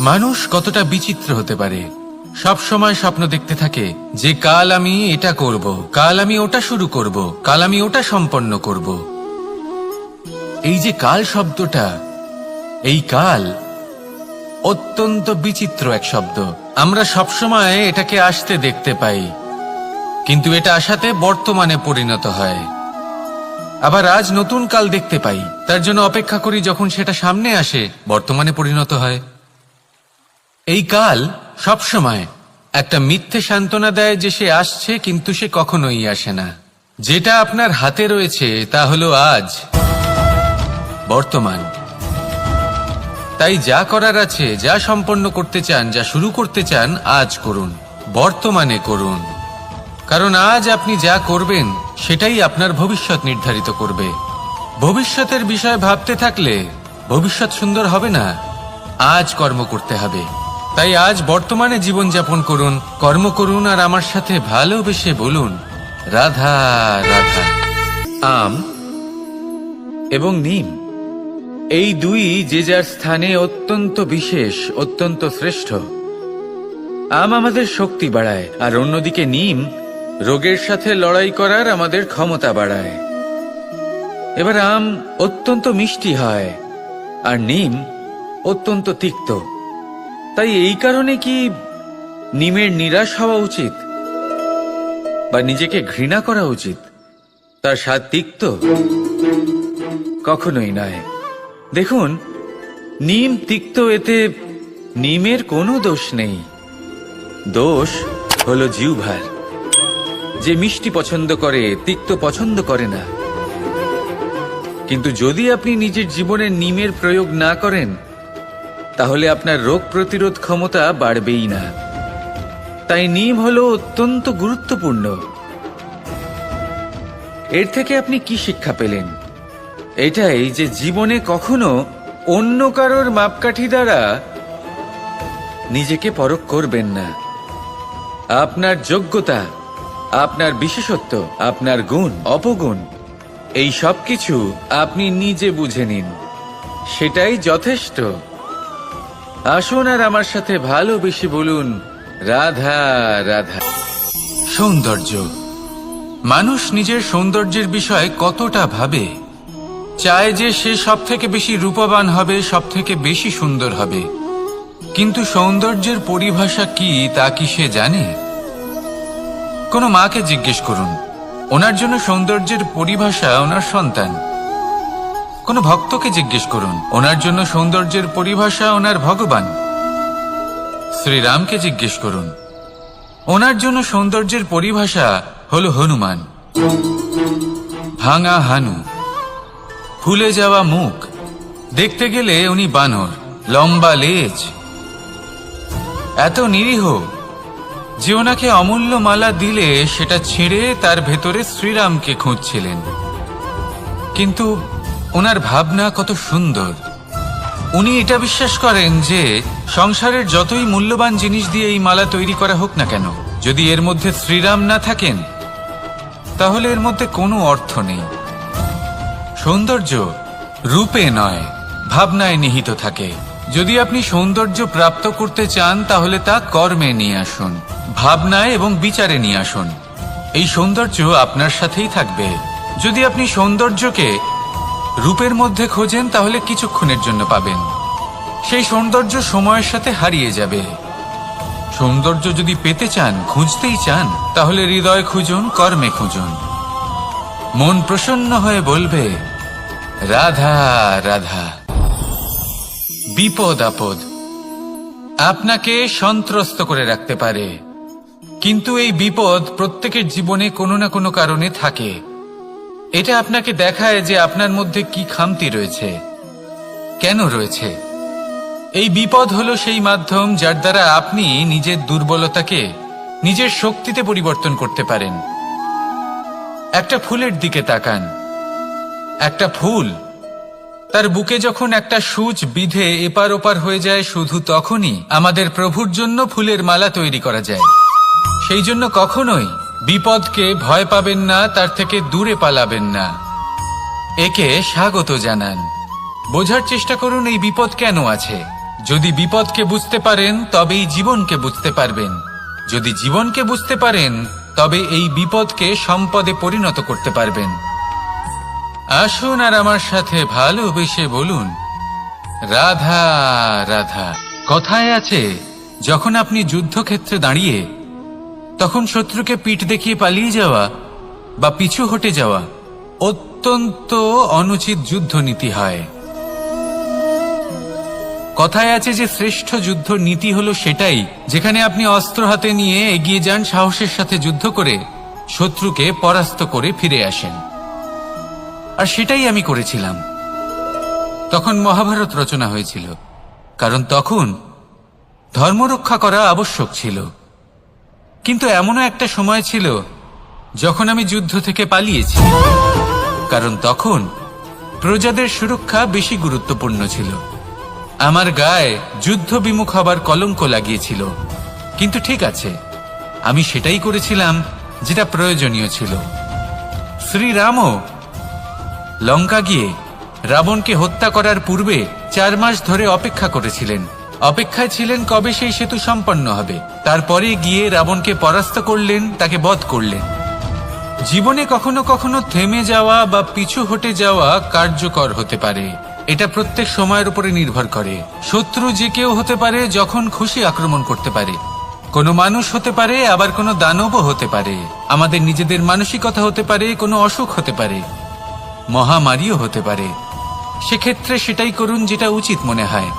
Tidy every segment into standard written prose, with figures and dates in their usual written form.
মানুষ কতটা বিচিত্র হতে পারে। সব সময় স্বপ্ন দেখতে থাকে যে কাল আমি এটা করব, কাল আমি ওটা শুরু করব, কাল আমি ওটা সম্পন্ন করব। এই যে কাল শব্দটা, এই কাল অত্যন্ত বিচিত্র এক শব্দ। আমরা সবসময় এটাকে আসতে দেখতে পাই, কিন্তু এটা আসাতে বর্তমানে পরিণত হয়। আবার আজ নতুন কাল দেখতে পাই, তার জন্য অপেক্ষা করি যখন সেটা সামনে আসে বর্তমানে পরিণত হয়। এই কাল সবসময় একটা মিথ্যে সান্ত্বনা দেয় যে সে আসছে, কিন্তু সে কখনোই আসে না। যেটা আপনার হাতে রয়েছে তা হলো আজ, বর্তমান। তাই যা করার আছে, যা সম্পন্ন করতে চান, যা শুরু করতে চান, আজ করুন, বর্তমানে করুন। কারণ আজ আপনি যা করবেন সেটাই আপনার ভবিষ্যৎ নির্ধারিত করবে। ভবিষ্যতের বিষয় ভাবতে থাকলে ভবিষ্যৎ সুন্দর হবে না। আজ কর্ম করতে হবে। তাই আজ বর্তমানে জীবনযাপন করুন, কর্ম করুন, আর আমার সাথে ভালোবেসে বলুন, রাধা রাধা। আম এবং নিম, এই দুই যে যার স্থানে অত্যন্ত বিশেষ, অত্যন্ত শ্রেষ্ঠ। আম আমাদের শক্তি বাড়ায়, আর অন্যদিকে নিম রোগের সাথে লড়াই করার আমাদের ক্ষমতা বাড়ায়। এবার আম অত্যন্ত মিষ্টি হয় আর নিম অত্যন্ত তিক্ত। তাই এই কারণে কি নিমের নিরাশ হওয়া উচিত বা নিজেকে ঘৃণা করা উচিত? তার স্বাদ তিক্ত? কখনোই নয়। দেখুন, নিম তিক্ত, এতে নিমের কোনো দোষ নেই। দোষ হলো জিহ্বার, যে মিষ্টি পছন্দ করে, তিক্ত পছন্দ করে না। কিন্তু যদি আপনি নিজের জীবনে নিমের প্রয়োগ না করেন, তাহলে আপনার রোগ প্রতিরোধ ক্ষমতা বাড়বেই না। তাই নিম হলো অত্যন্ত গুরুত্বপূর্ণ। এর থেকে আপনি কি শিক্ষা পেলেন? এটাই যে জীবনে কখনো অন্য কারোর মাপকাঠি দ্বারা নিজেকে পরখ করবেন না। আপনার যোগ্যতা, আপনার বিশেষত্ব, আপনার গুণ, অপগুণ, এই সব কিছু আপনি নিজে বুঝে নিন, সেটাই যথেষ্ট। আসুন আর আমার সাথে ভালোবেসে বলুন, রাধা রাধা। সৌন্দর্য। মানুষ নিজের সৌন্দর্যের বিষয়ে কতটা ভাবে, চায় যে সে সব থেকে বেশি রূপবান হবে, সব থেকে বেশি সুন্দর হবে। কিন্তু সৌন্দর্যের পরিভাষা কি তা কি সে জানে? কোনো মাকে জিজ্ঞেস করুন, ওনার জন্য সৌন্দর্যের পরিভাষা ওনার সন্তান। কোনো ভক্তকে জিজ্ঞেস করুন, ওনার জন্য সৌন্দর্যের পরিভাষা ওনার ভগবান। শ্রীরামকে জিজ্ঞেস করুন, ওনার জন্য সৌন্দর্যের পরিভাষা হলো হনুমান। ভাঙা হানু, ফুলে যাওয়া মুখ, দেখতে গেলে উনি বানর, লম্বা লেজ, এত নিরীহ যে ওনাকে অমূল্য মালা দিলে সেটা ছিঁড়ে তার ভেতরে শ্রীরামকে খুঁজছিলেন। কিন্তু ওনার ভাবনা কত সুন্দর। উনি এটা বিশ্বাস করেন যে সংসারের যতই মূল্যবান জিনিস দিয়ে এই মালা তৈরি করা হোক না কেন, যদি এর মধ্যে শ্রীরাম না থাকেন তাহলে এর মধ্যে কোনো অর্থ নেই। সৌন্দর্য রূপে নয়, ভাবনায় নিহিত থাকে। যদি আপনি সৌন্দর্য প্রাপ্ত করতে চান তাহলে তা কর্মে নিয়ে আসুন, ভাবনায় এবং বিচারে নিয়ে আসুন। এই সৌন্দর্য আপনার সাথেই থাকবে। যদি আপনি সৌন্দর্যকে রূপের মধ্যে খোঁজেন তাহলে কিছুক্ষণের জন্য পাবেন, সেই সৌন্দর্য সময়ের সাথে হারিয়ে যাবে। সৌন্দর্য যদি পেতে চান, খুঁজতেই চান, তাহলে হৃদয় খুঁজুন, কর্মে খুঁজুন। মন প্রসন্ন হয়ে বলবে, রাধা রাধা। বিপদ আপদ আপনাকে সন্ত্রস্ত করে রাখতে পারে, কিন্তু এই বিপদ প্রত্যেকের জীবনে কোনো না কোনো কারণে থাকে। এটা আপনাকে দেখায় যে আপনার মধ্যে কি খামতি রয়েছে, কেন রয়েছে। এই বিপদ হলো সেই মাধ্যম যার দ্বারা আপনি নিজের দুর্বলতাকে নিজের শক্তিতে পরিবর্তন করতে পারেন। একটা ফুলের দিকে তাকান। একটা ফুল, তার বুকে যখন একটা সূচ বিঁধে এপার ওপার হয়ে যায়, শুধু তখনই আমাদের প্রভুর জন্য ফুলের মালা তৈরি করা যায়। সেই জন্য কখনোই বিপদকে ভয় পাবেন না, তার থেকে দূরে পালাবেন না, একে স্বাগত জানান। বোঝার চেষ্টা করুন এই বিপদ কেন আছে। যদি বিপদকে বুঝতে পারেন তবেই জীবনকে বুঝতে পারবেন, যদি জীবনকে বুঝতে পারেন তবে এই বিপদকে সম্পদে পরিণত করতে পারবেন। আসুন আর আমার সাথে ভালোবেসে বলুন, রাধা রাধা। কথায় আছে, যখন আপনি যুদ্ধক্ষেত্রে দাঁড়িয়ে তখন শত্রুকে পিঠ দেখিয়ে পালিয়ে যাওয়া বা পিছু হটে যাওয়া অত্যন্ত অনুচিত যুদ্ধনীতি হয়। কথায় আছে যে শ্রেষ্ঠ যুদ্ধ নীতি হলো সেটাই যেখানে আপনি অস্ত্র হাতে নিয়ে এগিয়ে যান, সাহসের সাথে যুদ্ধ করে শত্রুকে পরাস্ত করে ফিরে আসেন। আর সেটাই আমি করেছিলাম। তখন মহাভারত রচনা হয়েছিল, কারণ তখন ধর্মরক্ষা করা আবশ্যক ছিল। কিন্তু এমনও একটা সময় ছিল যখন আমি যুদ্ধ থেকে পালিয়েছি, কারণ তখন প্রজাদের সুরক্ষা বেশি গুরুত্বপূর্ণ ছিল। আমার গায়ে যুদ্ধ বিমুখ হবার কলঙ্ক লাগিয়েছিল, কিন্তু ঠিক আছে, আমি সেটাই করেছিলাম যেটা প্রয়োজনীয় ছিল। শ্রীরামও লঙ্কা গিয়ে রাবণকে হত্যা করার পূর্বে 4 মাস ধরে অপেক্ষা করেছিলেন। অপেক্ষায় ছিলেন কবে সেই সেতু সম্পন্ন হবে, তারপরে গিয়ে রাবণকে পরাস্ত করলেন, তাকে বধ করলেন। জীবনে কখনো কখনো থেমে যাওয়া বা পিছু হটে যাওয়া কার্যকর হতে পারে। এটা প্রত্যেক সময়ের উপরে নির্ভর করে। শত্রু যে কেউ হতে পারে, যখন খুশি আক্রমণ করতে পারে। কোনো মানুষ হতে পারে, আবার কোনো দানবও হতে পারে। আমাদের নিজেদের মানসিকতা হতে পারে, কোনো অসুখ হতে পারে, মহামারীও হতে পারে। সেক্ষেত্রে সেটাই করুন যেটা উচিত মনে হয়।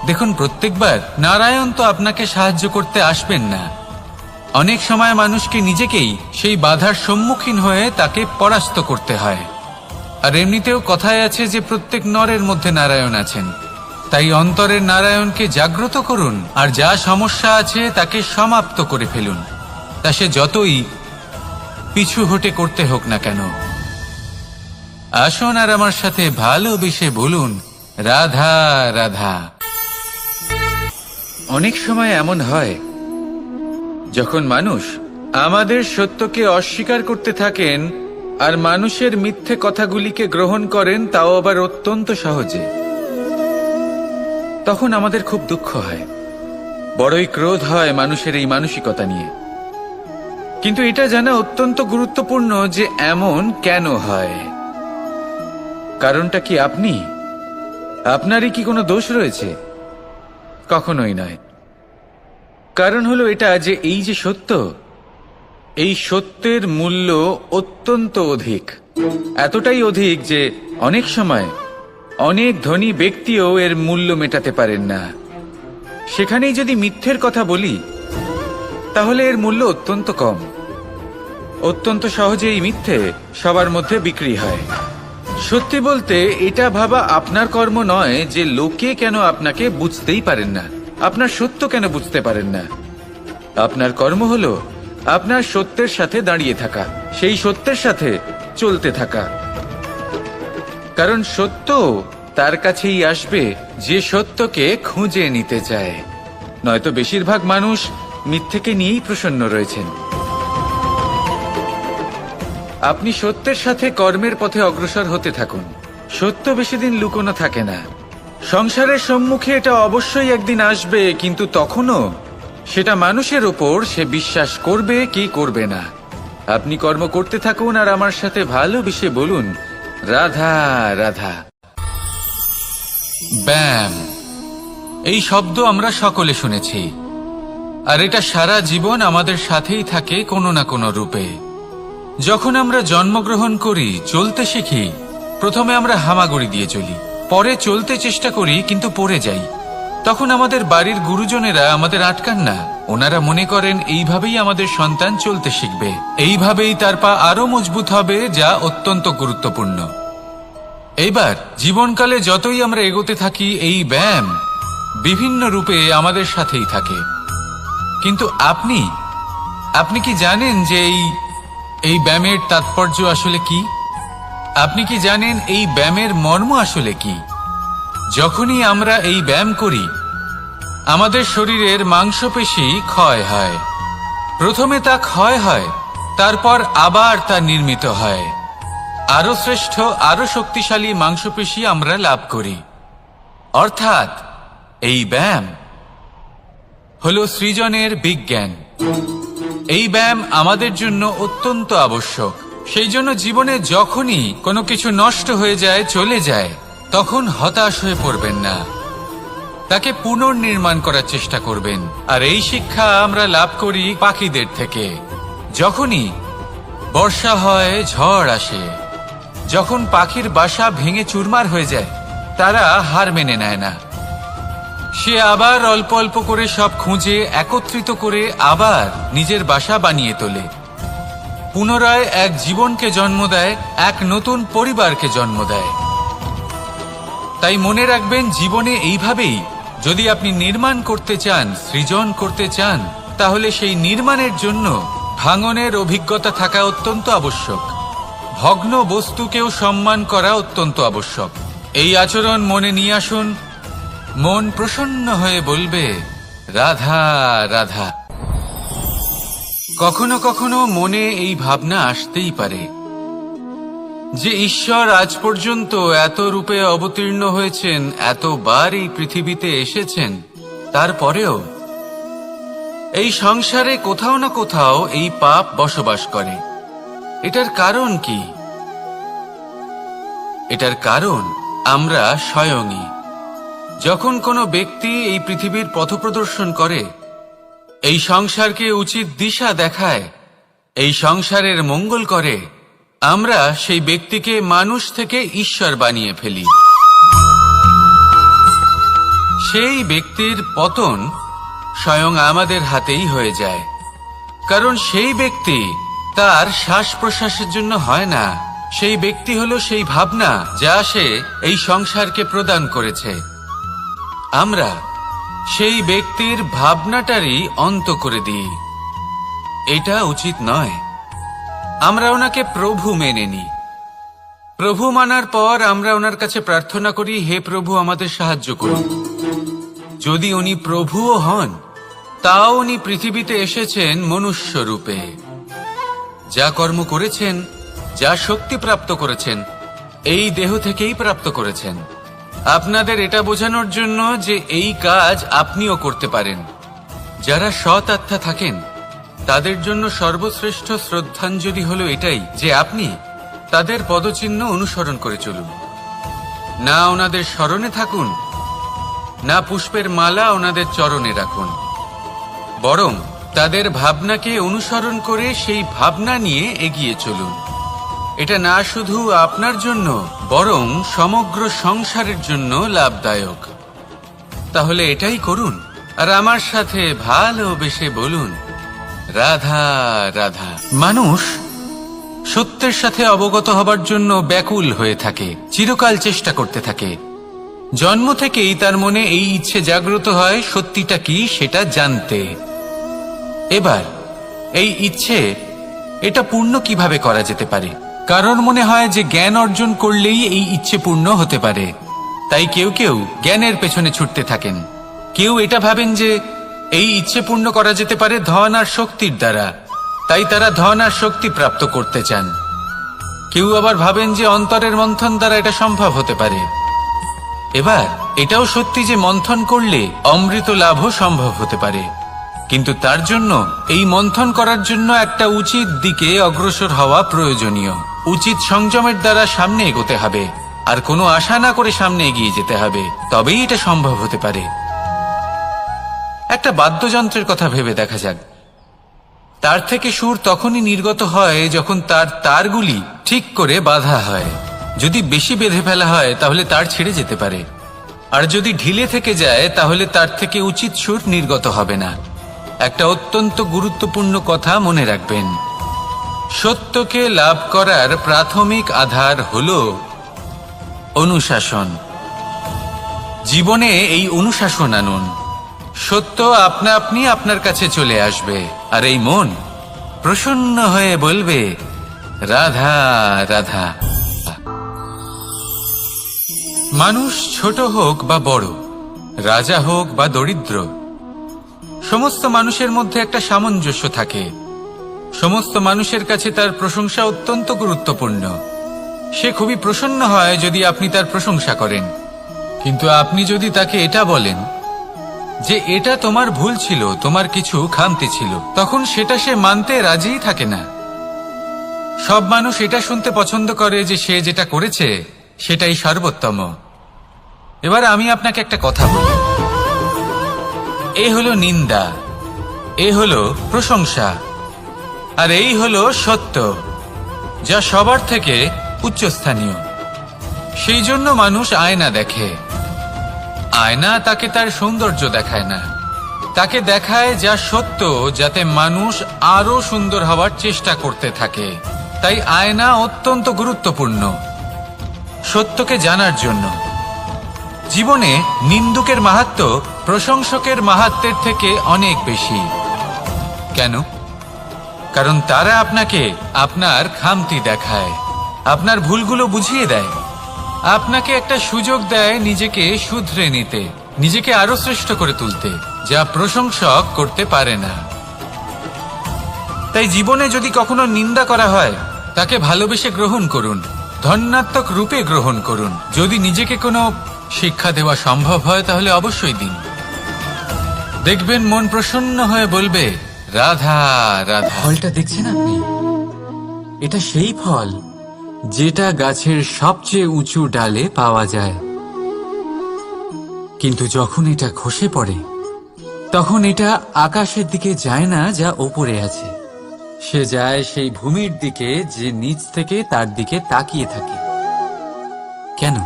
দেখুন, প্রত্যেকবার নারায়ণ তো আপনাকে সাহায্য করতে আসবেন না। অনেক সময় মানুষকে নিজেকেই সেই বাধার সম্মুখীন হয়ে তাকে পরাস্ত করতে হয়। আর এমনিতেও কথায় আছে যে প্রত্যেক নরের মধ্যে নারায়ণ আছেন। তাই অন্তরের নারায়ণকে জাগ্রত করুন, আর যা সমস্যা আছে তাকে সমাপ্ত করে ফেলুন, তা সে যতই পিছু হটে করতে হোক না কেন। আসুন আর আমার সাথে ভালোবেসে বলুন, রাধা রাধা। অনেক সময় এমন হয় যখন মানুষ আমাদের সত্যকে অস্বীকার করতে থাকেন আর মানুষের মিথ্যে কথাগুলিকে গ্রহণ করেন, তাও আবার অত্যন্ত সহজে। তখন আমাদের খুব দুঃখ হয়, বড়ই ক্রোধ হয় মানুষের এই মানসিকতা নিয়ে। কিন্তু এটা জানা অত্যন্ত গুরুত্বপূর্ণ যে এমন কেন হয়। কারণটা কি আপনারই কি কোনো দোষ রয়েছে? কখনোই নয়। কারণ হলো এটা যে এই যে সত্য, এই সত্যের মূল্য অত্যন্ত অধিক। এতটাই অধিক যে অনেক সময় অনেক ধনী ব্যক্তিও এর মূল্য মেটাতে পারেন না। সেখানেই যদি মিথ্যের কথা বলি, তাহলে এর মূল্য অত্যন্ত কম। অত্যন্ত সহজে এই মিথ্যে সবার মধ্যে বিক্রি হয়। সত্যি বলতে এটা ভাবা আপনার কর্ম নয় যে লোকে কেন আপনাকে বুঝতেই পারেন না, আপনার সত্য কেন বুঝতে পারেন না। আপনার কর্ম হলো আপনার সত্যের সাথে দাঁড়িয়ে থাকা, সেই সত্যের সাথে চলতে থাকা। কারণ সত্য তার কাছেই আসবে যে সত্যকে খুঁজে নিতে চায়। নয়তো বেশিরভাগ মানুষ মিথ্যেকে নিয়েই প্রসন্ন রয়েছেন। আপনি সত্যের সাথে কর্মের পথে অগ্রসর হতে থাকুন। সত্য বেশি দিন লুকোনো থাকে না। সংসারের সম্মুখে এটা অবশ্যই একদিন আসবে, কিন্তু তখনও সেটা মানুষের ওপর সে বিশ্বাস করবে কি করবে না। আপনি কর্ম করতে থাকুন আর আমার সাথে ভালোবেসে বলুন, রাধা রাধা। ব্যায়াম, এই শব্দ আমরা সকলে শুনেছি, আর এটা সারা জীবন আমাদের সাথেই থাকে কোনো না কোনো রূপে। যখন আমরা জন্মগ্রহণ করি, চলতে শিখি, প্রথমে আমরা হামাগুড়ি দিয়ে চলি, পরে চলতে চেষ্টা করি কিন্তু পড়ে যাই। তখন আমাদের বাড়ির গুরুজনেরা আমাদের আটকান না। ওনারা মনে করেন এইভাবেই আমাদের সন্তান চলতে শিখবে, এইভাবেই তার পা আরো মজবুত হবে, যা অত্যন্ত গুরুত্বপূর্ণ। এইবার জীবনকালে যতই আমরা এগোতে থাকি, এই ব্যায়াম বিভিন্ন রূপে আমাদের সাথেই থাকে। কিন্তু আপনি কি জানেন যে এই ব্যায়ামের তাৎপর্য আসলে কি? আপনি কি জানেন এই ব্যায়ামের মর্ম আসলে কি? যখনই আমরা এই ব্যায়াম করি, আমাদের শরীরের মাংসপেশি ক্ষয় হয়। প্রথমে তা ক্ষয় হয়, তারপর আবার তা নির্মিত হয়। আরো শ্রেষ্ঠ, আরো শক্তিশালী মাংসপেশি আমরা লাভ করি। অর্থাৎ এই ব্যায়াম হলো সৃজনের বিজ্ঞান। এই ব্যায়াম আমাদের জন্য অত্যন্ত আবশ্যক। সেই জন্য জীবনে যখনই কোনো কিছু নষ্ট হয়ে যায়, চলে যায়, তখন হতাশ হয়ে পড়বেন না, তাকে পুনর্নির্মাণ করার চেষ্টা করবেন। আর এই শিক্ষা আমরা লাভ করি পাখিদের থেকে। যখনই বর্ষা হয়, ঝড় আসে, যখন পাখির বাসা ভেঙে চুরমার হয়ে যায়, তারা হার মেনে নেয় না। সে আবার অল্প অল্প করে সব খুঁজে একত্রিত করে আবার নিজের বাসা বানিয়ে তোলে, পুনরায় এক জীবনকে জন্ম দেয়, এক নতুন পরিবারকে জন্ম দেয়। তাই মনে রাখবেন, জীবনে এইভাবেই যদি আপনি নির্মাণ করতে চান, সৃজন করতে চান, তাহলে সেই নির্মাণের জন্য ভাঙনের অভিজ্ঞতা থাকা অত্যন্ত আবশ্যক। ভগ্ন বস্তুকেও সম্মান করা অত্যন্ত আবশ্যক। এই আচরণ মনে নিয়ে আসুন, মন প্রসন্ন হয়ে বলবে রাধা রাধা। কখনো কখনো মনে এই ভাবনা আসতেই পারে যে ঈশ্বর আজ পর্যন্ত এত রূপে অবতীর্ণ হয়েছেন, এতবার এই পৃথিবীতে এসেছেন, তারপরেও এই সংসারে কোথাও না কোথাও এই পাপ বসবাস করে। এটার কারণ কি? এটার কারণ আমরা স্বয়ংই। যখন কোনো ব্যক্তি এই পৃথিবীর পথপ্রদর্শন করে, এই সংসারকে উচিত দিশা দেখায়, এই সংসারের মঙ্গল করে, আমরা সেই ব্যক্তিকে মানুষ থেকে ঈশ্বর বানিয়ে ফেলি। সেই ব্যক্তির পতন স্বয়ং আমাদের হাতেই হয়ে যায়। কারণ সেই ব্যক্তি তার শ্বাস প্রশ্বাসের জন্য হয় না, সেই ব্যক্তি হলো সেই ভাবনা যা সে এই সংসারকে প্রদান করেছে। আমরা সেই ব্যক্তির ভাবনাটারই অন্ত করে দিই। এটা উচিত নয়। আমরা ওনাকে প্রভু মেনে নিই। প্রভু মানার পর আমরা ওনার কাছে প্রার্থনা করি, হে প্রভু আমাদের সাহায্য করুন। যদি উনি প্রভুও হন, তাও উনি পৃথিবীতে এসেছেন মনুষ্য রূপে। যা কর্ম করেছেন, যা শক্তি প্রাপ্ত করেছেন, এই দেহ থেকেই প্রাপ্ত করেছেন। আপনাদের এটা বোঝানোর জন্য যে এই কাজ আপনিও করতে পারেন। যারা সৎ আত্মা থাকেন, তাদের জন্য সর্বশ্রেষ্ঠ শ্রদ্ধাঞ্জলি হলো এটাই যে আপনি তাদের পদচিহ্ন অনুসরণ করে চলুন। না ওনাদের স্মরণে থাকুন, না পুষ্পের মালা ওনাদের চরণে রাখুন, বরং তাদের ভাবনাকে অনুসরণ করে সেই ভাবনা নিয়ে এগিয়ে চলুন। এটা না শুধু আপনার জন্য, বরং সমগ্র সংসারের জন্য লাভদায়ক। তাহলে এটাই করুন, আর আমার সাথে ভালোবেসে বলুন রাধা রাধা। মানুষ সত্যের সাথে অবগত হবার জন্য ব্যাকুল হয়ে থাকে, চিরকাল চেষ্টা করতে থাকে। জন্ম থেকেই তার মনে এই ইচ্ছে জাগ্রত হয় সত্যিটা কি সেটা জানতে। এবার এই ইচ্ছে, এটা পূর্ণ কিভাবে করা যেতে পারে? কারণ মনে হয় যে জ্ঞান অর্জন করলেই এই ইচ্ছে পূর্ণ হতে পারে। তাই কেউ কেউ জ্ঞানের পেছনে ছুটতে থাকেন। কেউ এটা ভাবেন যে এই ইচ্ছে পূর্ণ করা যেতে পারে ধন আর শক্তির দ্বারা, তাই তারা ধন আর শক্তি প্রাপ্ত করতে চান। কেউ আবার ভাবেন যে অন্তরের মন্থন দ্বারা এটা সম্ভব হতে পারে। এবার এটাও সত্যি যে মন্থন করলে অমৃত লাভও সম্ভব হতে পারে, কিন্তু তার জন্য এই মন্থন করার জন্য একটা উচিত দিকে অগ্রসর হওয়া প্রয়োজনীয়। উচিত সংযমের দ্বারা সামনে এগোতে হবে, আর কোনো আশা না করে সামনে এগিয়ে যেতে হবে, তবেই এটা সম্ভব হতে পারে। একটা বাদ্যযন্ত্রের কথা ভেবে দেখা যাক। তার থেকে সুর তখনই নির্গত হয় যখন তার তারগুলি ঠিক করে বাঁধা হয়। যদি বেশি বেঁধে ফেলা হয় তাহলে তার ছিঁড়ে যেতে পারে, আর যদি ঢিলে থেকে যায় তাহলে তার থেকে উচিত সুর নির্গত হবে না। একটা অত্যন্ত গুরুত্বপূর্ণ কথা মনে রাখবেন, সত্যকে লাভ করার প্রাথমিক আধার হল অনুশাসন। জীবনে এই অনুশাসন আনুন, সত্য আপনা আপনি আপনার কাছে চলে আসবে, আর এই মন প্রসন্ন হয়ে বলবে রাধা রাধা। মানুষ ছোট হোক বা বড়, রাজা হোক বা দরিদ্র, সমস্ত মানুষের মধ্যে একটা সামঞ্জস্য থাকে। সমস্ত মানুষের কাছে তার প্রশংসা অত্যন্ত গুরুত্বপূর্ণ। সে খুবই প্রসন্ন হয় যদি আপনি তার প্রশংসা করেন, কিন্তু আপনি যদি তাকে এটা বলেন যে এটা তোমার ভুল ছিল, তোমার কিছু খামতি ছিল, তখন সেটা সে মানতে রাজিই থাকে না। সব মানুষ এটা শুনতে পছন্দ করে যে সে যেটা করেছে সেটাই সর্বোত্তম। এবার আমি আপনাকে একটা কথা বলি, এ হলো নিন্দা, এ হলো প্রশংসা, আর এই হলো সত্য, যা সবার থেকে উচ্চস্থানীয়। সেই জন্য মানুষ আয়না দেখে। আয়না তাকে তার সৌন্দর্য দেখায় না, তাকে দেখায় যা সত্য, যাতে মানুষ আরো সুন্দর হওয়ার চেষ্টা করতে থাকে। তাই আয়না অত্যন্ত গুরুত্বপূর্ণ সত্যকে জানার জন্য। জীবনে নিন্দুকের মাহাত্ম্য প্রশংসকের মাহাত্ম্যের থেকে অনেক বেশি। কেন? কারণ তারা আপনাকে আপনার খামতি দেখায়, আপনার ভুলগুলো বুঝিয়ে দেয়, আপনাকে একটা সুযোগ দেয় নিজেকে শুধরে নিতে, নিজেকে আরো শ্রেষ্ঠ করে তুলতে, যা প্রশংসক করতে পারে না। তাই জীবনে যদি কখনো নিন্দা করা হয়, তাকে ভালোবেসে গ্রহণ করুন, ধন্যাত্মক রূপে গ্রহণ করুন। যদি নিজেকে কোনো শিক্ষা দেওয়া সম্ভব হয় তাহলে অবশ্যই দিন। দেখবেন মন প্রসন্ন হয়ে বলবে, রাধা রাধা। ফলটা দেখছেন আপনি? এটা সেই ফল যেটা গাছের সবচেয়ে উঁচু ডালে পাওয়া যায়, কিন্তু যখন এটা খসে পড়ে তখন এটা আকাশের দিকে যায় না যা ওপরে আছে, সে যায় সেই ভূমির দিকে যে নিচ থেকে তার দিকে তাকিয়ে থাকে। কেন?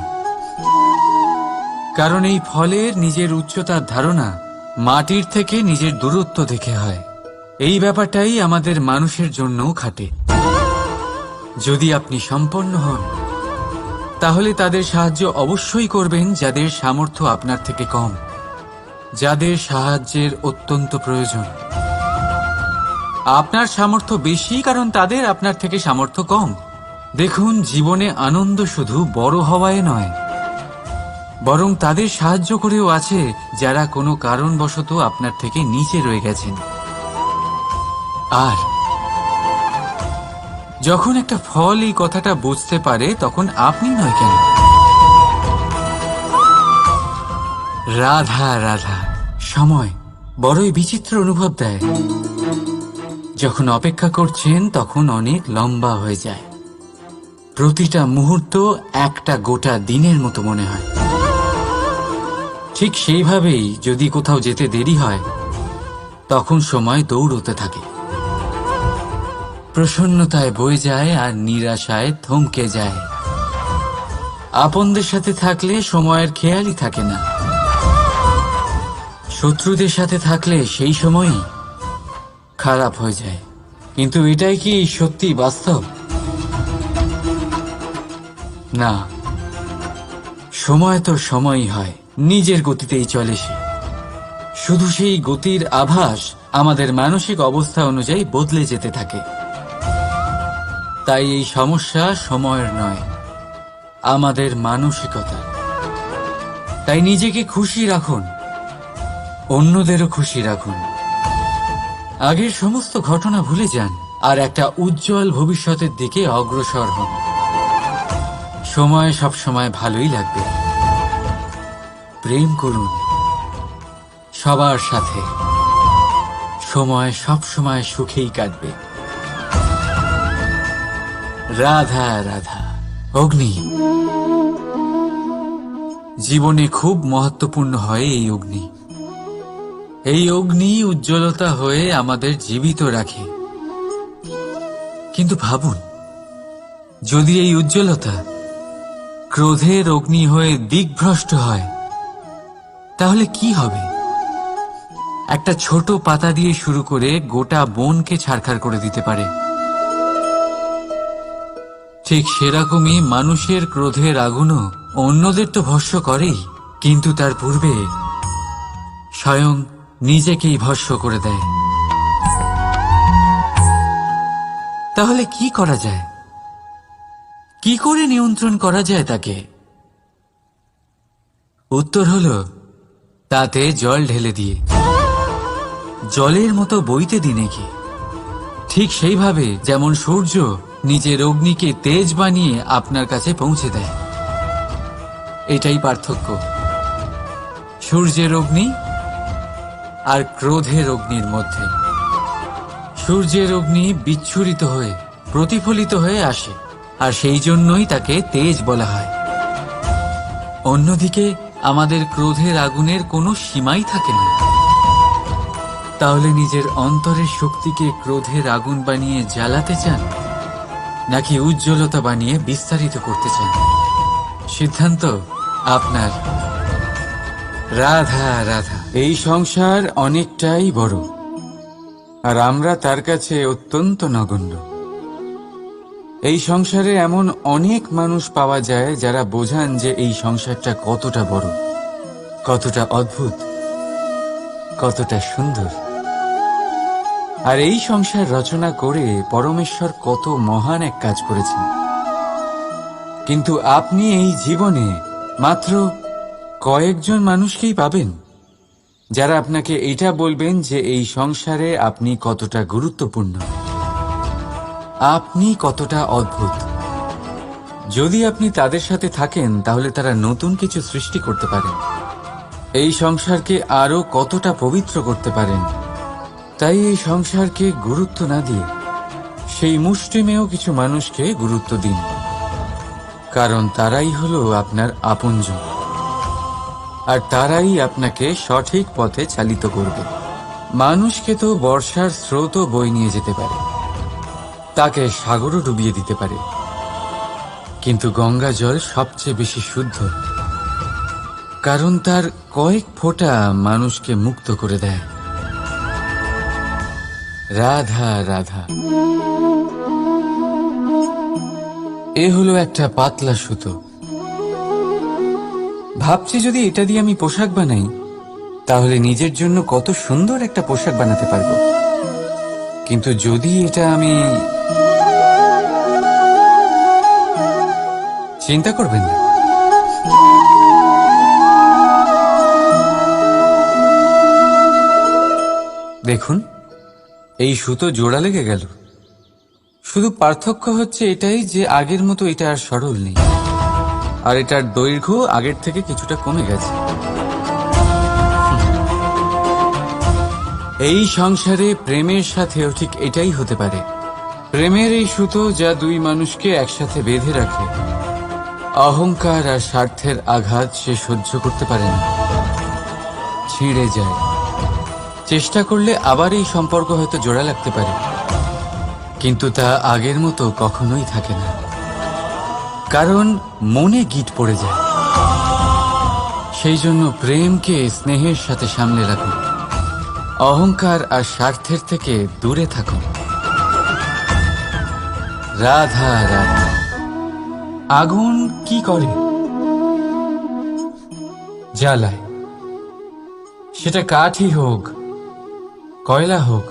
কারণ এই ফলের নিজের উচ্চতার ধারণা মাটির থেকে নিজের দূরত্ব দেখে হয়। এই ব্যাপারটাই আমাদের মানুষের জন্যও খাটে। যদি আপনি সম্পন্ন হন, তাহলে তাদের সাহায্য অবশ্যই করবেন যাদের সামর্থ্য আপনার থেকে কম, যাদের সাহায্যের অত্যন্ত প্রয়োজন। আপনার সামর্থ্য বেশি কারণ তাদের আপনার থেকে সামর্থ্য কম। দেখুন, জীবনে আনন্দ শুধু বড় হওয়ায় নয়, বরং তাদের সাহায্য করেও আছে যারা কোনো কারণবশত আপনার থেকে নিচে রয়ে গেছেন। আর যখন একটা ফল এই কথাটা বুঝতে পারে, তখন আপনি নয় কেন? রাধা রাধা। সময় বড়ই বিচিত্র অনুভব দেয়। যখন অপেক্ষা করছেন তখন অনেক লম্বা হয়ে যায়। প্রতিটা মুহূর্ত একটা গোটা দিনের মতো মনে হয়। ঠিক সেইভাবেই যদি কোথাও যেতে দেরি হয়, তখন সময় দৌড়তে থাকে। প্রসন্নতায় বয়ে যায় আর নিরাশায় থমকে যায়। আপনদের সাথে থাকলে সময়ের খেয়ালই থাকে না, শত্রুদের সাথে থাকলে সেই সময়ই খারাপ হয়ে যায়। কিন্তু এটাই কি সত্যি বাস্তব? না, সময় তো সময়ই হয়, নিজের গতিতেই চলে সে। শুধু সেই গতির আভাস আমাদের মানসিক অবস্থা অনুযায়ী বদলে যেতে থাকে। তাই এই সমস্যা সময়ের নয়, আমাদের মানসিকতা। তাই নিজেকে খুশি রাখুন, অন্যদেরও খুশি রাখুন। আগের সমস্ত ঘটনা ভুলে যান আর একটা উজ্জ্বল ভবিষ্যতের দিকে অগ্রসর হন। সময় সব সময় ভালোই লাগবে। প্রেম করুন সবার সাথে, সময় সব সময় সুখেই কাটবে। রাধা রাধা। অগ্নি জীবনে খুব মহত্বপূর্ণ হয়। এই অগ্নি উজ্জ্বলতা হয়ে আমাদের জীবিত রাখে। কিন্তু ভাবুন, যদি এই উজ্জ্বলতা ক্রোধের অগ্নি হয়ে দিকভ্রষ্ট হয়, তাহলে কি হবে? একটা ছোট পাতা দিয়ে শুরু করে গোটা বনকে ছারখার করে দিতে পারে। ঠিক সেরকমই মানুষের ক্রোধের আগুনও অন্যদের তো ভস্ম করেই, কিন্তু তার পূর্বে স্বয়ং নিজেকেই ভস্ম করে দেয়। তাহলে কি করা যায়? কি করে নিয়ন্ত্রণ করা যায় তাকে? উত্তর হলো, তাতে জল ঢেলে দিয়ে। জলের মতো বইতে দিনে কি? ঠিক সেইভাবে যেমন সূর্য নিজের অগ্নিকে তেজ বানিয়ে আপনার কাছে পৌঁছে দেয়। এটাই পার্থক্য। সূর্যের অগ্নি আর ক্রোধের অগ্নির মধ্যে। সূর্যের অগ্নি বিচ্ছুরিত হয়ে প্রতিফলিত হয়ে আসে, আর সেই জন্যই তাকে তেজ বলা হয়। অন্যদিকে আমাদের ক্রোধের আগুনের কোনো সীমাই থাকে না। তাহলে নিজের অন্তরের শক্তিকে ক্রোধের আগুন বানিয়ে জ্বালাতে চান, নাকি উজ্জ্বলতা বানিয়ে বিস্তারিত করতে চান? সিদ্ধান্ত আপনার। রাধা রাধা। এই সংসার অনেকটাই বড়, আর আমরা তার কাছে অত্যন্ত নগণ্য। এই সংসারে এমন অনেক মানুষ পাওয়া যায় যারা বোঝান যে এই সংসারটা কতটা বড়, কতটা অদ্ভুত, কতটা সুন্দর। আর এই সংসার রচনা করে পরমেশ্বর কত মহান এক কাজ করেছেন। কিন্তু আপনি এই জীবনে মাত্র কয়েকজন মানুষকেই পাবেন যারা আপনাকে এটা বলবেন যে এই সংসারে আপনি কতটা গুরুত্বপূর্ণ, আপনি কতটা অদ্ভুত। যদি আপনি তাদের সাথে থাকেন তাহলে তারা নতুন কিছু সৃষ্টি করতে পারেন, এই সংসারকে আরো কতটা পবিত্র করতে পারেন। তাই এই সংসারকে গুরুত্ব না দিয়ে সেই মুষ্টিমেয় কিছু মানুষকে গুরুত্ব দিন, কারণ তারাই হলো আপনার আপনজন, আর তারাই আপনাকে সঠিক পথে চালিত করবে। মানুষকে তো বর্ষার স্রোতও বয়ে নিয়ে যেতে পারে, তাকে সাগরও ডুবিয়ে দিতে পারে, কিন্তু গঙ্গা জল সবচেয়ে বেশি শুদ্ধ, কারণ তার কয়েক ফোঁটা মানুষকে মুক্ত করে দেয়। রাধা রাধা। এ হলো একটা পাতলা সুতো। ভাবছি যদি এটা দিয়ে আমি পোশাক বানাই তাহলে নিজের জন্য কত সুন্দর একটা পোশাক বানাতে পারবো। কিন্তু যদি এটা আমি... চিন্তা করবেন না, দেখুন এই সুতো জোড়া লেগে গেল। শুধু পার্থক্য হচ্ছে এটাই যে আগের মতো এটা আর সরল নেই, আর এটার দৈর্ঘ্য আগের থেকে কিছুটা কমে গেছে। এই সংসারে প্রেমের সাথেও ঠিক এটাই হতে পারে। প্রেমের এই সুতো যা দুই মানুষকে একসাথে বেঁধে রাখে, অহংকার আর স্বার্থের আঘাত সে সহ্য করতে পারে না, ছিঁড়ে যায়। চেষ্টা করলে আবার এই সম্পর্ক হয়তো জোড়া লাগতে পারে, কিন্তু তা আগের মতো কখনোই থাকে না, কারণ মনে গিট পড়ে যায়। সেই জন্য প্রেমকে স্নেহের সাথে সামলে রাখুন, অহংকার আর স্বার্থের থেকে দূরে থাকুন। রাধা রাধা। আগুন কি করে? জ্বালায়। সেটা কাঠই হোক, কয়লা হোক,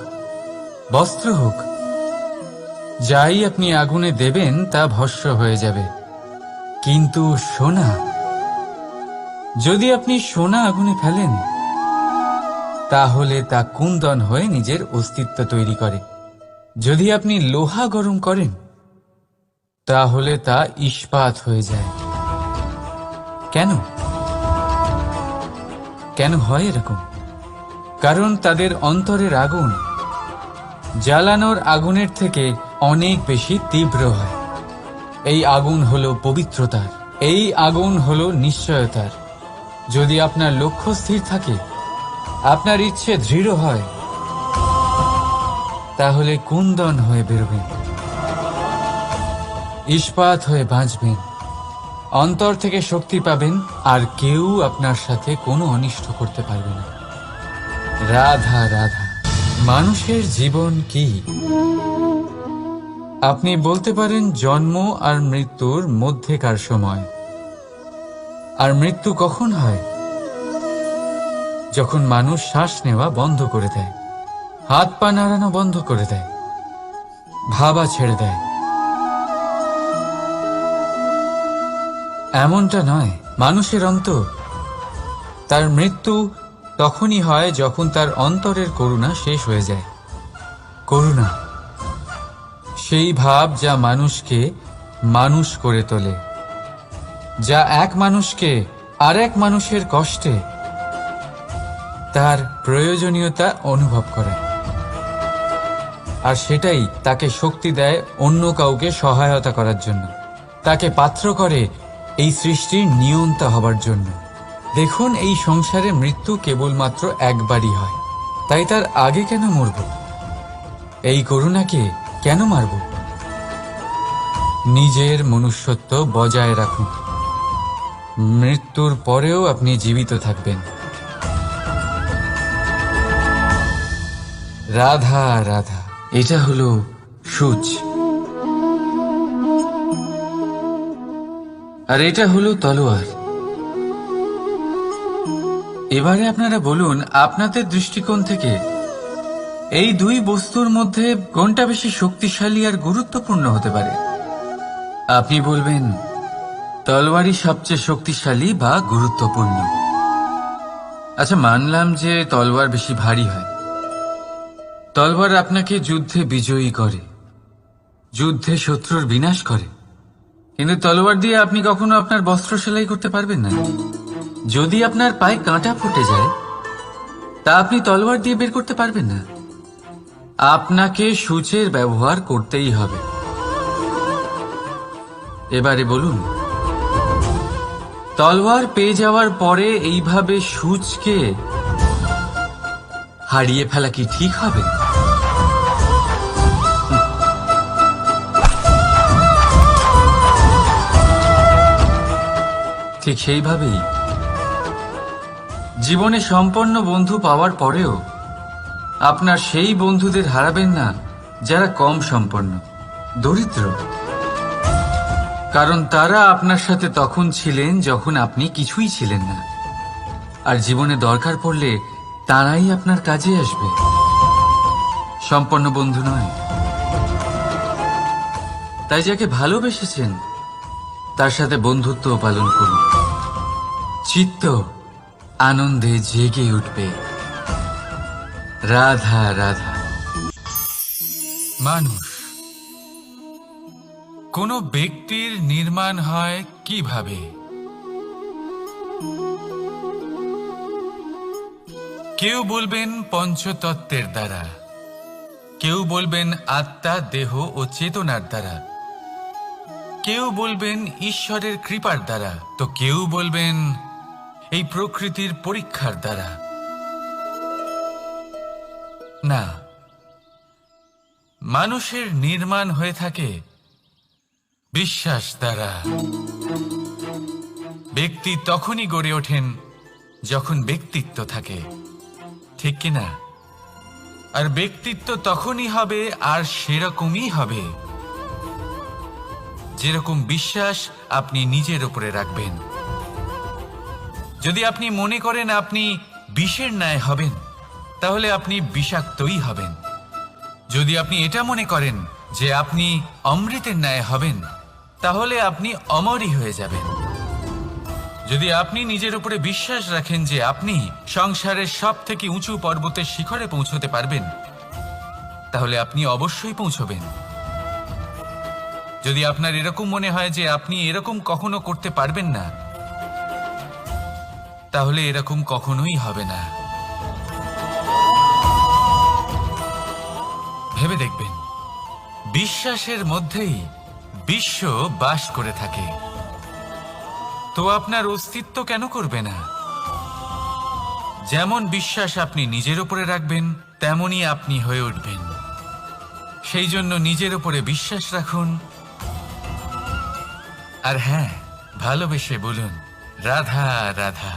বস্ত্র হোক, যাই আপনি আগুনে দেবেন তা ভস্ম হয়ে যাবে। কিন্তু সোনা, যদি আপনি সোনা আগুনে ফেলেন তাহলে তা কুন্দন হয়ে নিজের অস্তিত্ব তৈরি করে। যদি আপনি লোহা গরম করেন তাহলে তা ইস্পাত হয়ে যায়। কেন? কেন হয় এরকম? কারণ তাদের অন্তরের আগুন জ্বালানোর আগুনের থেকে অনেক বেশি তীব্র হয়। এই আগুন হলো পবিত্রতার, এই আগুন হলো নিশ্চয়তার। যদি আপনার লক্ষ্য স্থির থাকে, আপনার ইচ্ছে দৃঢ় হয়, তাহলে কুন্দন হয়ে বেরোবেন, ইস্পাত হয়ে বাঁচবেন, অন্তর থেকে শক্তি পাবেন, আর কেউ আপনার সাথে কোনো অনিষ্ট করতে পারবে না। রাধা রাধা। মানুষের জীবন কি? আপনি বলতে পারেন জন্ম আর মৃত্যুর মধ্যেকার সময়। আর মৃত্যু কখন হয়? যখন মানুষ শ্বাস নেওয়া বন্ধ করে দেয়, হাত পা নাড়ানো বন্ধ করে দেয়, ভাবা ছেড়ে দেয়। এমনটা নয়। মানুষের অন্তর, তার মৃত্যু তখনই হয় যখন তার অন্তরের করুণা শেষ হয়ে যায়। করুণা সেই ভাব যা মানুষকে মানুষ করে তোলে, যা এক মানুষকে আর এক মানুষের কষ্টে তার প্রয়োজনীয়তা অনুভব করায়, আর সেটাই তাকে শক্তি দেয় অন্য কাউকে সহায়তা করার জন্য, তাকে পাত্র করে এই সৃষ্টির নিয়ন্তা হবার জন্য। দেখুন, এই সংসারে মৃত্যু কেবলমাত্র একবারই হয়, তাই তার আগে কেন মরব? এই করুণাকে কেন মারব? নিজের মনুষ্যত্ব বজায় রাখুন, মৃত্যুর পরেও আপনি জীবিত থাকবেন। রাধা রাধা। এটা হলো সূচ, আর এটা হলো তলোয়ার। এবারে আপনারা বলুন, আপনাদের দৃষ্টিকোণ থেকে এই দুই বস্তুর মধ্যে কোনটা বেশি শক্তিশালী আর গুরুত্বপূর্ণ হতে পারে? আপনি বলবেন তলোয়ারই সবচেয়ে শক্তিশালী বা গুরুত্বপূর্ণ। আচ্ছা, মানলাম যে তলোয়ার বেশি ভারী হয়। তলোয়ার আপনাকে যুদ্ধে বিজয়ী করে, যুদ্ধে শত্রুর বিনাশ করে, কিন্তু তলোয়ার দিয়ে আপনি কখনো আপনার বস্ত্র সেলাই করতে পারবেন না। যদি আপনার পায়ে কাঁটা ফুটে যায়, তা আপনি তলোয়ার দিয়ে বের করতে পারবেন না। আপনাকে সূচের ব্যবহার করতেই হবে। এবারে বলুন, তলোয়ার পেয়ে যাওয়ার পরে এইভাবে সূচকে হারিয়ে ফেলা কি ঠিক হবে? ঠিক সেইভাবেই জীবনে সম্পন্ন বন্ধু পাওয়ার পরেও আপনার সেই বন্ধুদের হারাবেন না যারা কম সম্পন্ন, দরিদ্র। কারণ তারা আপনার সাথে তখন ছিলেন যখন আপনি কিছুই ছিলেন না, আর জীবনে দরকার পড়লে তারাই আপনার কাজে আসবে, সম্পন্ন বন্ধু নয়। তাই যাকে ভালোবেসেছেন তার সাথে বন্ধুত্ব পালন করুন, চিত্ত আনন্দে জেগে উঠবে। রাধা রাধা। মানুষ, কোন ব্যক্তির নির্মাণ হয় কিভাবে? কেউ বলবেন পঞ্চতত্ত্বের দ্বারা, কেউ বলবেন আত্মা, দেহ ও চেতনার দ্বারা, কেউ বলবেন ঈশ্বরের কৃপার দ্বারা, তো কেউ বলবেন এই প্রকৃতির পরীক্ষার দ্বারা। না, মানুষের নির্মাণ হয়ে থাকে বিশ্বাস দ্বারা। ব্যক্তি তখনই গড়ে ওঠেন যখন ব্যক্তিত্ব থাকে, ঠিক কিনা? আর ব্যক্তিত্ব তখনই হবে আর সেরকমই হবে যেরকম বিশ্বাস আপনি নিজের উপরে রাখবেন। যদি আপনি মনে করেন আপনি বিষের ন্যায় হবেন, তাহলে আপনি বিষাক্তই হবেন। যদি আপনি এটা মনে করেন যে আপনি অমৃতের ন্যায় হবেন, তাহলে আপনি অমরই হয়ে যাবেন। যদি আপনি নিজের উপরে বিশ্বাস রাখেন যে আপনি সংসারের সব থেকে উঁচু পর্বতের শিখরে পৌঁছতে পারবেন, তাহলে আপনি অবশ্যই পৌঁছবেন। যদি আপনার এরকম মনে হয় যে আপনি এরকম কখনো করতে পারবেন না, তাহলে এরকম কখনোই হবে না। ভেবে দেখবেন, বিশ্বাসের মধ্যেই বিশ্ব বাস করে থাকে, তো আপনার অস্তিত্ব কেন করবে না? যেমন বিশ্বাস আপনি নিজের উপরে রাখবেন, তেমনই আপনি হয়ে উঠবেন। সেই জন্য নিজের উপরে বিশ্বাস রাখুন, আর হ্যাঁ, ভালোবেসে বলুন রাধা রাধা।